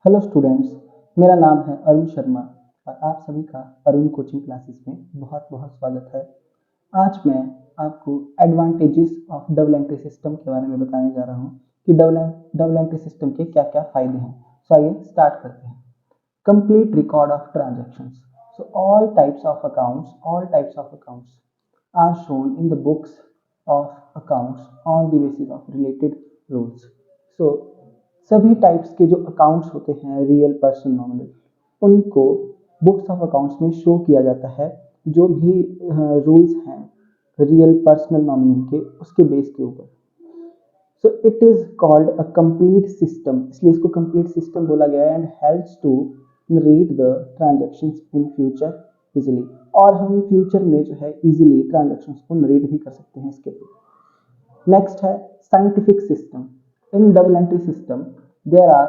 Hello students, मेरा नाम है अरुण शर्मा और आप सभी का अरुण कोचिंग क्लासेस में बहुत बहुत स्वागत है। आज मैं आपको advantages of double entry system के बारे में बताने जा रहा हूँ कि डबल एंट्री सिस्टम के क्या क्या फायदे हैं। सो आइए स्टार्ट करते हैं। Complete record of transactions. So all types of accounts are shown in the books of accounts on the basis of related rules. So सभी टाइप्स के जो अकाउंट्स होते हैं, रियल, पर्सन, नॉमिनल, उनको बुक्स ऑफ अकाउंट्स में show किया जाता है। जो भी रूल्स हैं रियल, पर्सनल, नॉमिनल के, उसके बेस के ऊपर। So it is called a complete system, इसलिए इसको कंप्लीट सिस्टम बोला गया है। And helps to read the transactions in future easily, और हम फ्यूचर में जो है इजिली ट्रांजैक्शंस को रीड भी कर सकते हैं इसके थ्रू। नेक्स्ट है scientific system. In double entry system, there are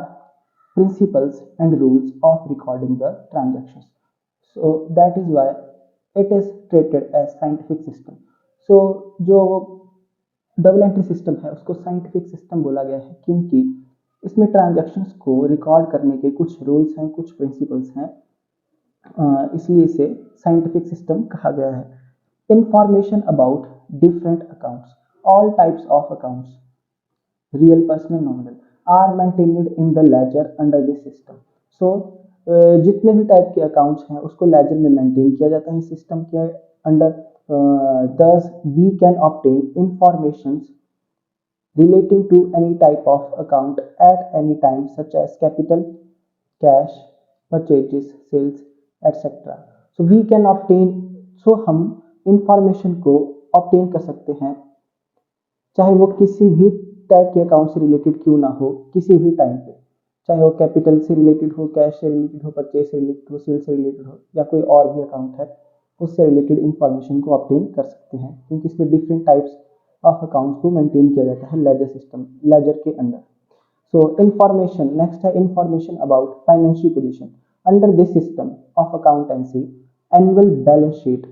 principles and rules of recording the transactions. So that is why it is treated as scientific system. So जो double entry system है उसको scientific system बोला गया है क्योंकि इसमें transactions को record करने के कुछ रूल्स हैं, कुछ प्रिंसिपल्स हैं, इसलिए इसे साइंटिफिक सिस्टम कहा गया है। Information about different accounts, all types of accounts, real, personal, nominal, are maintained in the ledger under this system. So जितने भी टाइप के अकाउंट्स हैं उसको लेजर में मेंटेन किया जाता है सिस्टम के under. thus we can obtain informations relating to any type of account at any time such as capital, cash, purchases, sales, etc. so we can obtain, so हम information को obtain कर सकते हैं चाहे वो किसी भी टाइप के अकाउंट से रिलेटेड क्यों ना हो, किसी भी टाइम पे, चाहे वो कैपिटल से रिलेटेड हो, कैश से रिलेटेड हो, परचेज से रिलेटेड हो, सेल से रिलेटेड हो, या कोई और भी अकाउंट है उससे रिलेटेड इंफॉर्मेशन को ऑब्टेन कर सकते हैं क्योंकि इसमें डिफरेंट टाइप्स ऑफ अकाउंट्स को मेंटेन किया जाता है लेजर सिस्टम, लेजर के अंदर। सो इंफॉर्मेशन, नेक्स्ट है information about financial position. Under this system of accountancy, annual balance sheet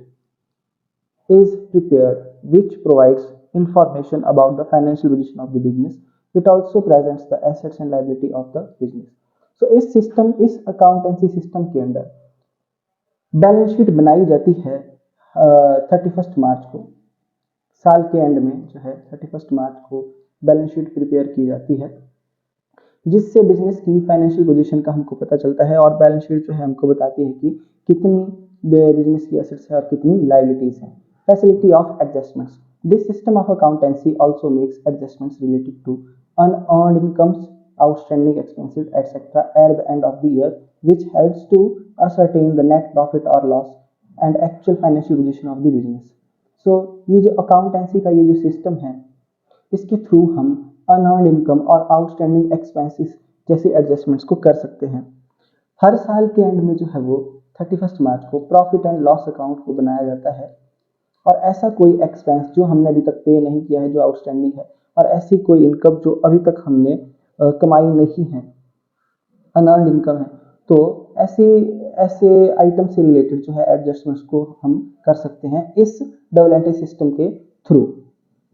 is prepared which provides information about the financial position of the business. It also presents the assets and liability of the business. So इस system, इस accountancy system के अंदर balance sheet बनाई जाती है 31 मार्च को, साल के एंड में जो है 31 मार्च को बैलेंस शीट प्रिपेयर की जाती है जिससे बिजनेस की फाइनेंशियल पोजीशन का हमको पता चलता है। और बैलेंस शीट जो है हमको बताती है कि कितनी बिजनेस की एसेट्स है और कितनी लायबिलिटीज हैं। Facility of adjustments. This system of accountancy also makes adjustments related to unearned incomes, outstanding expenses, etc. at the end of the year, which helps to ascertain the net profit or loss and actual financial position of the business. So ये जो accountancy का ये जो system है इसके through हम unearned income और outstanding expenses जैसे adjustments को कर सकते हैं। हर साल के एंड में जो है वो 31 मार्च को प्रॉफिट एंड लॉस अकाउंट को बनाया जाता है और ऐसा कोई एक्सपेंस जो हमने अभी तक पे नहीं किया है, जो आउटस्टैंडिंग है, और ऐसी कोई इनकम जो अभी तक हमने कमाई नहीं है, अनअर्न्ड इनकम है, तो ऐसे ऐसे आइटम से रिलेटेड जो है एडजस्टमेंट्स को हम कर सकते हैं इस डबल एंट्री सिस्टम के थ्रू,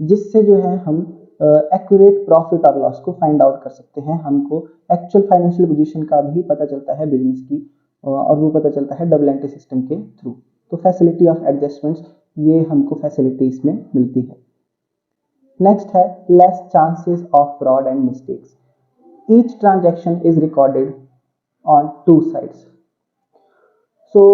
जिससे जो है हम एक्यूरेट प्रॉफिट और लॉस को फाइंड आउट कर सकते हैं। हमको एक्चुअल फाइनेंशियल पोजीशन का भी पता चलता है बिजनेस की, और वो पता चलता है डबल एंट्री सिस्टम के थ्रू। तो फैसिलिटी ऑफ एडजस्टमेंट्स, ये हमको फैसिलिटी इसमें मिलती है। नेक्स्ट है less chances of fraud and mistakes. Each transaction is recorded on two sides. So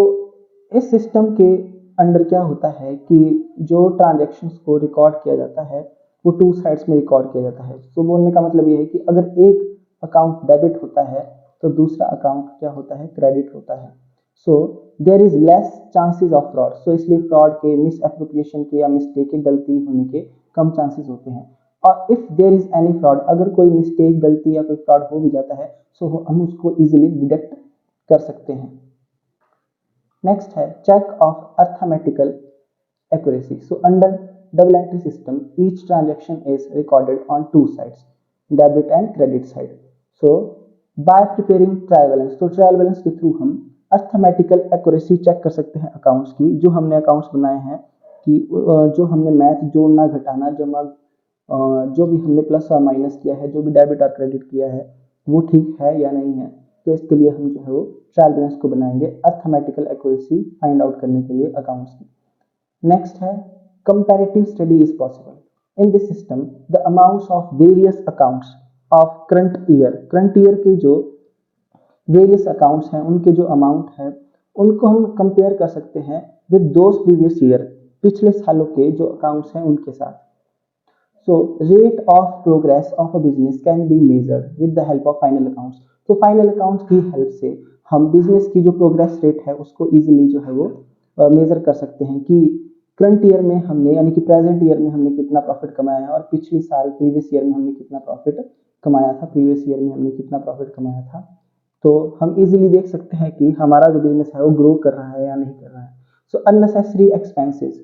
इस सिस्टम के अंडर क्या होता है कि जो ट्रांजैक्शंस को रिकॉर्ड किया जाता है वो टू साइड्स में रिकॉर्ड किया जाता है। तो बोलने का मतलब ये है कि अगर एक अकाउंट डेबिट होता है तो दूसरा अकाउंट क्या होता है, क्रेडिट होता है। So there is less chances of fraud. So इसलिए फ्रॉड के, मिस एप्रोप्रिएशन के या मिस्टेक के, गलती होने के कम चांसेस होते हैं। और if there is any fraud, अगर कोई मिस्टेक, गलती या कोई फ्रॉड हो भी जाता है सो हम उसको इजीली डिटेक्ट कर सकते हैं। नेक्स्ट है check of arithmetical accuracy. So under double entry system, each transaction is recorded on two sides, debit and credit side. So by preparing trial balance, तो ट्रायल बैलेंस के थ्रू हम arithmetical accuracy check कर सकते हैं accounts की। जो हमने accounts बनाए हैं कि जो हमने मैथ, जोड़ना, घटाना, जमा, जो भी हमने प्लस और माइनस किया है, जो भी डेबिट और क्रेडिट किया है वो ठीक है या नहीं है। तो इसके लिए हम जो है वो ट्रायल बैलेंस को बनाएंगे अर्थमेटिकल एक्यूरेसी फाइंड आउट करने के लिए अकाउंट्स की। नेक्स्ट है comparative study is possible in this system the amounts of various accounts of current year के जो वेरियस अकाउंट्स हैं उनके जो अमाउंट है उनको हम कंपेयर कर सकते हैं विद दोज प्रीवियस ईयर, पिछले सालों के जो अकाउंट्स हैं उनके साथ। So rate of progress of a business can be measured with the help of final accounts. तो फाइनल अकाउंट्स की हेल्प से हम बिजनेस की जो प्रोग्रेस रेट है उसको इजीली जो है वो मेजर कर सकते हैं कि करंट ईयर में हमने यानी कि प्रेजेंट ईयर में हमने कितना प्रॉफिट कमाया है और पिछले साल प्रीवियस ईयर में हमने कितना प्रॉफिट कमाया था, प्रीवियस ईयर में हमने कितना प्रॉफिट कमाया था। तो हम इजीली देख सकते हैं कि हमारा जो बिजनेस है वो ग्रो कर रहा है या नहीं कर रहा है। So unnecessary expenses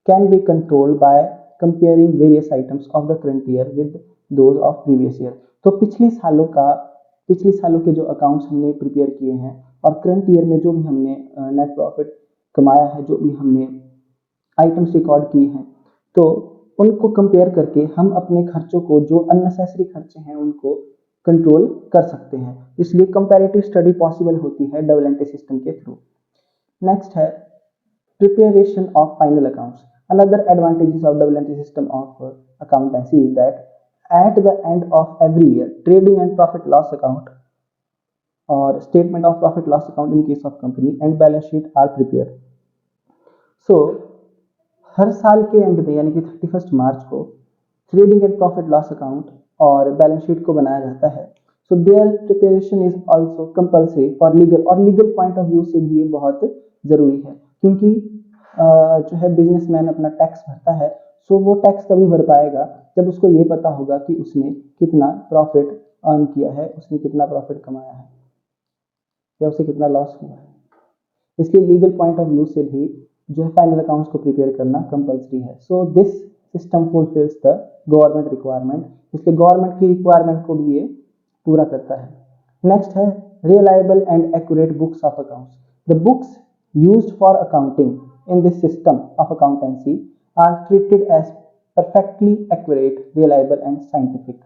can be controlled by comparing various items of the current year with those of previous year. तो पिछले सालों के जो अकाउंट्स हमने प्रिपेयर किए हैं और करंट ईयर में जो भी हमने नेट प्रॉफिट कमाया है, जो भी हमने आइटम्स रिकॉर्ड किए हैं, तो उनको कंपेयर करके हम अपने खर्चों को, जो अननेसेसरी खर्चे हैं, उनको कंट्रोल कर सकते हैं। इसलिए कंपैरेटिव स्टडी पॉसिबल होती है डबल एंट्री सिस्टम के थ्रू। नेक्स्ट है preparation of final accounts. Another advantages of double entry system of accountancy is that at the end of every year trading and profit loss account or statement of profit loss account in case of company and balance sheet are prepared. So हर साल के and में यानी कि 31 मार्च को trading and profit loss account और balance sheet को बनाया जाता है। So there preparation is also compulsory for legal, और लीगल पॉइंट ऑफ व्यू से भी ये बहुत जरूरी है क्योंकि जो है बिजनेसमैन अपना टैक्स भरता है। सो वो टैक्स तभी भर पाएगा जब उसको ये पता होगा कि उसने कितना प्रॉफिट अर्न किया है, उसने कितना प्रॉफिट कमाया है या उसे कितना लॉस हुआ है। इसलिए लीगल पॉइंट ऑफ व्यू से भी जो है फाइनल अकाउंट्स को प्रिपेयर करना कंपल्सरी है। So this system fulfils the government requirement, इसलिए गवर्नमेंट की रिक्वायरमेंट को भी ये पूरा करता है। नेक्स्ट है reliable and accurate books of accounts. The books used for accounting in this system of accountancy are treated as perfectly accurate, reliable and scientific.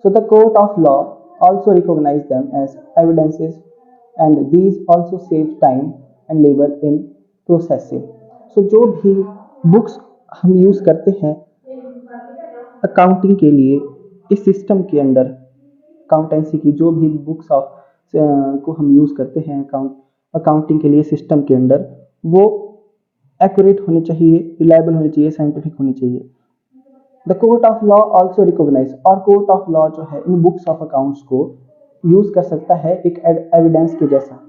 So the court of law also recognize them as evidences and these also save time and labor in processing. So जो भी books हम use करते हैं accounting के लिए इस system के under, accountancy की जो भी बुक्स ऑफ को हम यूज करते हैं अकाउंटिंग के लिए सिस्टम के अंडर, वो एक्यूरेट होनी चाहिए, रिलायबल होनी चाहिए, साइंटिफिक होनी चाहिए। The court of law also recognise, और कोर्ट ऑफ लॉ जो है इन बुक्स ऑफ अकाउंट्स को यूज कर सकता है एक एविडेंस के जैसा,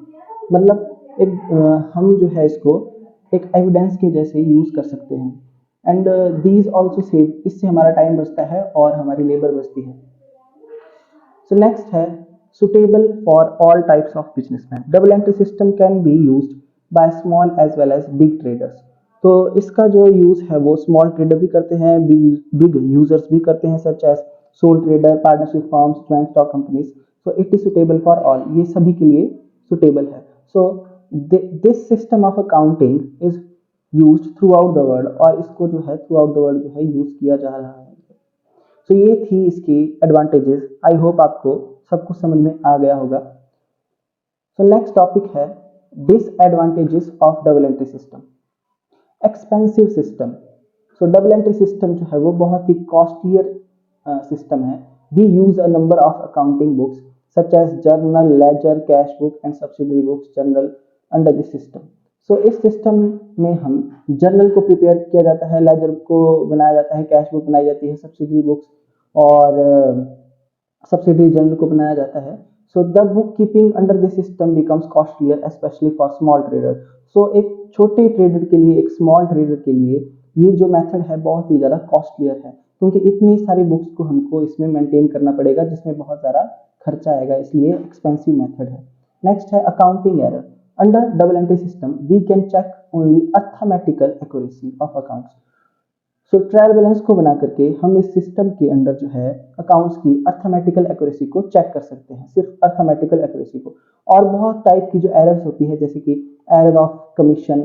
मतलब एक हम जो है इसको एक एविडेंस के जैसे यूज कर सकते हैं। एंड दीज ऑल्सो सेव, इससे हमारा टाइम बचता है और हमारी लेबर बचती है। सो नेक्स्ट है suitable for all types of businessman. Double entry system can be used by small as well as big traders. तो इसका जो यूज है वो स्मॉल ट्रेडर भी करते हैं, बिग यूजर्स भी करते हैं, such as sole trader, partnership firms, joint stock companies. So it is suitable for all, ये सभी के लिए सुटेबल है। So this system of accounting is used throughout the world, और इसको जो है थ्रू आउट द वर्ल्ड जो है यूज किया जा रहा है। तो ये थी इसकी एडवांटेजेस। आई होप आपको सब कुछ समझ में आ गया होगा। सो नेक्स्ट टॉपिक है disadvantages of double entry system. Expensive system. So double entry system जो है वो बहुत ही कॉस्टलियर सिस्टम है। We use a number of accounting books such as journal, ledger, cash book and subsidiary books journal under this system. So इस system में हम journal को प्रिपेयर किया जाता है, लेजर को बनाया जाता है, कैश बुक बनाई जाती है, सब्सिडरी बुक्स और सब्सिडरी जर्नल को बनाया जाता है। So the bookkeeping under this system becomes costlier specially for small trader. So एक छोटे ट्रेडर के लिए, एक स्मॉल ट्रेडर के लिए ये जो मेथड है बहुत ही ज़्यादा कॉस्टलियर है, क्योंकि इतनी सारी बुक्स को हमको इसमें मेंटेन करना पड़ेगा जिसमें बहुत ज़्यादा खर्चा आएगा, इसलिए एक्सपेंसिव मेथड है। नेक्स्ट है accounting error. Under double entry system we can check only arithmetical accuracy of accounts. So trial balance को बना करके हम इस सिस्टम के अंडर जो है अकाउंट्स की अर्थमेटिकल एक्यूरेसी को चेक कर सकते हैं, सिर्फ अर्थमेटिकल एक्यूरेसी को। और बहुत टाइप की जो एरर्स होती है, जैसे कि error of commission,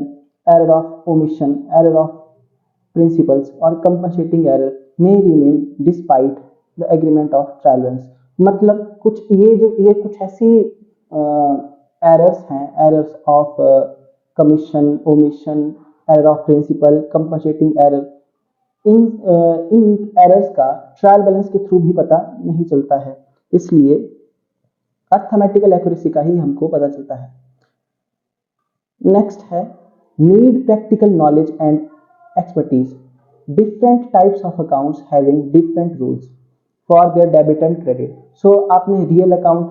error of omission, error of principles और compensating error may remain despite the agreement of trial balance। मतलब कुछ ये कुछ ऐसी एरर्स हैं, errors of commission, omission, error of principle, compensating error. इन एरर्स का ट्रायल बैलेंस के थ्रू भी पता नहीं चलता है, इसलिए अर्थमेटिकल एक्यूरेसी का ही हमको पता चलता है। नेक्स्ट है need practical knowledge and expertise. Different types of accounts having different rules for their debit and credit. So आपने real account,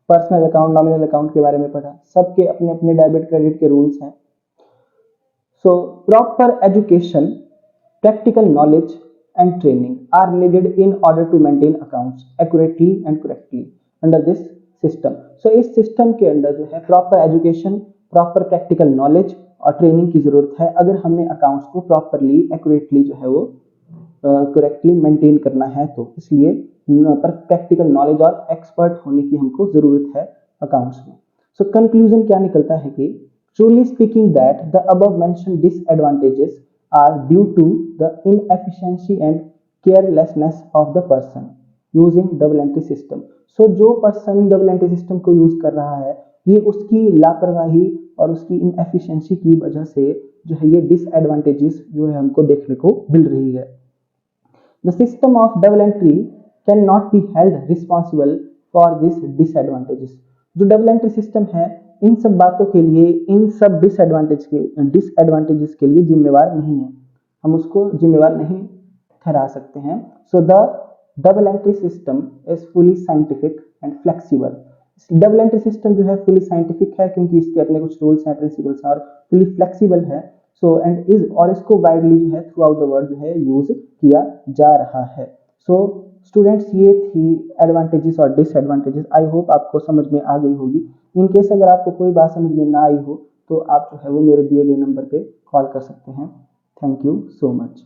personal account, nominal account के बारे में पढ़ा, सबके अपने अपने डेबिट क्रेडिट के रूल्स हैं। So proper education, practical knowledge and training are needed in order to maintain accounts accurately and correctly under this system. So इस सिस्टम के अंदर जो है proper education, proper practical knowledge और ट्रेनिंग की जरूरत है अगर हमने अकाउंट्स को प्रॉपरली एक्यूरेटली जो है वो करेक्टली मेंटेन करना है, तो इसलिए प्रैक्टिकल नॉलेज और एक्सपर्ट होने की हमको जरूरत है अकाउंट्स में। सो कंक्लूजन क्या निकलता है कि truly speaking that the above mentioned disadvantages are due to the inefficiency and carelessness of the person using double entry system. So जो पर्सन डबल एंट्री सिस्टम को यूज कर रहा है, ये उसकी लापरवाही और उसकी इनएफिशिएंसी की वजह से जो है ये डिसएडवांटेजेस जो है हमको देखने को मिल रही है। The system of double entry cannot be held responsible for these disadvantages. जो डबल एंट्री सिस्टम है इन सब बातों के लिए, इन सब डिसएडवांटेजेस के लिए जिम्मेवार नहीं है, हम उसको जिम्मेवार नहीं ठहरा सकते हैं। So the double entry system is fully scientific and flexible. Double entry system जो है फुली साइंटिफिक है क्योंकि इसके अपने कुछ रूल्स हैं, प्रिंसिपल्स हैं, और फुली फ्लेक्सिबल है। सो एंड इज, और इसको वाइडली जो है थ्रू आउट द वर्ल्ड जो है यूज किया जा रहा है। सो स्टूडेंट्स, ये थी एडवांटेजेस और डिसएडवांटेजेस। आई होप आपको समझ में आ गई होगी। इन केस अगर आपको कोई बात समझ में ना आई हो तो आप जो है वो मेरे दिए गए नंबर पे कॉल कर सकते हैं। Thank you so much.